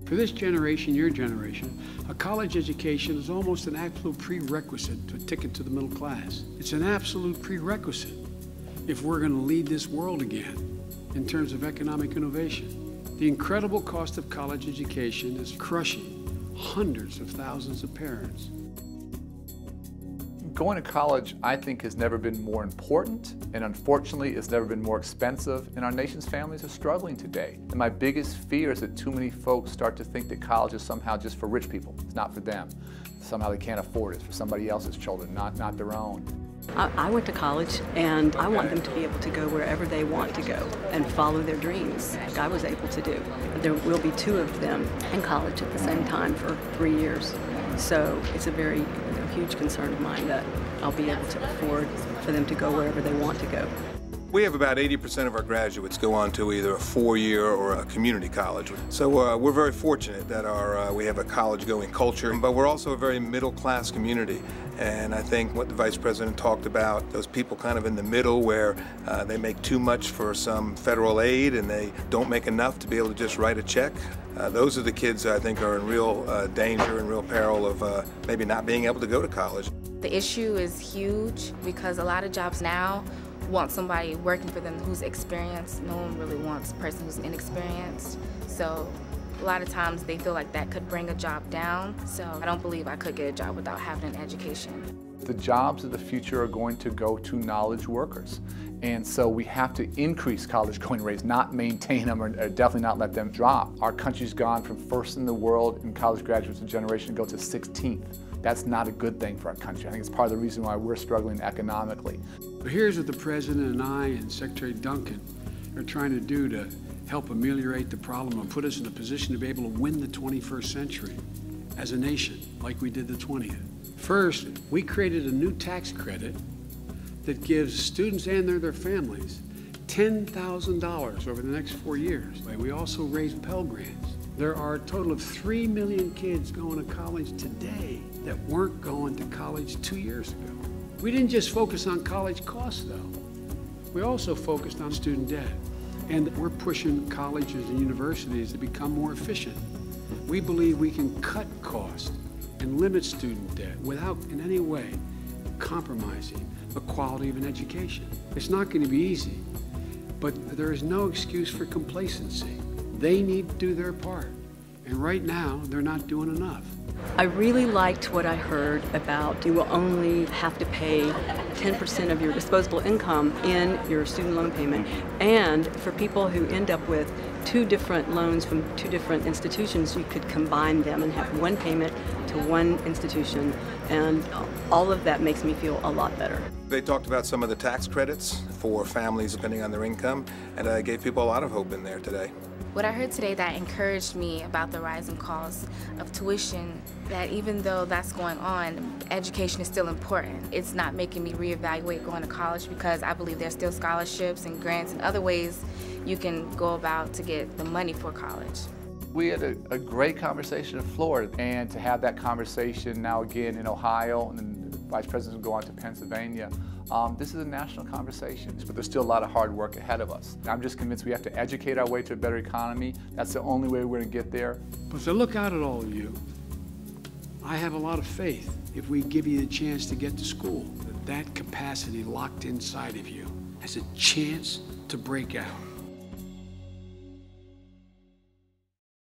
For this generation, your generation, a college education is almost an absolute prerequisite to a ticket to the middle class. It's an absolute prerequisite if we're going to lead this world again in terms of economic innovation. The incredible cost of college education is crushing hundreds of thousands of parents. Going to college, I think, has never been more important, and unfortunately, it's never been more expensive, and our nation's families are struggling today. And my biggest fear is that too many folks start to think that college is somehow just for rich people. It's not for them. Somehow they can't afford it. It's for somebody else's children, not their own. I went to college, and I want them to be able to go wherever they want to go and follow their dreams, like I was able to do. There will be 2 of them in college at the same time for 3 years. So it's a very huge concern of mine that I'll be able to afford for them to go wherever they want to go. We have about 80% of our graduates go on to either a 4-year or a community college. So we're very fortunate that we have a college-going culture, but we're also a very middle-class community. And I think what the Vice President talked about, those people kind of in the middle where they make too much for some federal aid and they don't make enough to be able to just write a check. Those are the kids I think are in real danger and real peril of maybe not being able to go to college. The issue is huge because a lot of jobs now want somebody working for them who's experienced. No one really wants a person who's inexperienced. So a lot of times they feel like that could bring a job down. So I don't believe I could get a job without having an education. The jobs of the future are going to go to knowledge workers. And so we have to increase college going rates, not maintain them or definitely not let them drop. Our country's gone from first in the world in college graduates a generation to go to 16th. That's not a good thing for our country. I think it's part of the reason why we're struggling economically. But here's what the President and I and Secretary Duncan are trying to do to help ameliorate the problem and put us in a position to be able to win the 21st century as a nation, like we did the 20th. First, we created a new tax credit that gives students and their families $10,000 over the next 4 years. We also raised Pell Grants. There are a total of 3 million kids going to college today that weren't going to college 2 years ago. We didn't just focus on college costs, though. We also focused on student debt. And we're pushing colleges and universities to become more efficient. We believe we can cut costs and limit student debt without in any way compromising the quality of an education. It's not going to be easy, but there is no excuse for complacency. They need to do their part, and right now they're not doing enough. I really liked what I heard about you will only have to pay 10% of your disposable income in your student loan payment, and for people who end up with 2 different loans from 2 different institutions, you could combine them and have one payment to one institution, and all of that makes me feel a lot better. They talked about some of the tax credits for families depending on their income, and I gave people a lot of hope in there today. What I heard today that encouraged me about the rising costs of tuition, that even though that's going on, education is still important. It's not making me reevaluate going to college because I believe there's still scholarships and grants and other ways you can go about to get the money for college. We had a great conversation in Florida, and to have that conversation now again in Ohio, and then the Vice President will go on to Pennsylvania. This is a national conversation, but there's still a lot of hard work ahead of us. I'm just convinced we have to educate our way to a better economy. That's the only way we're going to get there. But to look out at all of you, I have a lot of faith if we give you the chance to get to school, that capacity locked inside of you has a chance to break out.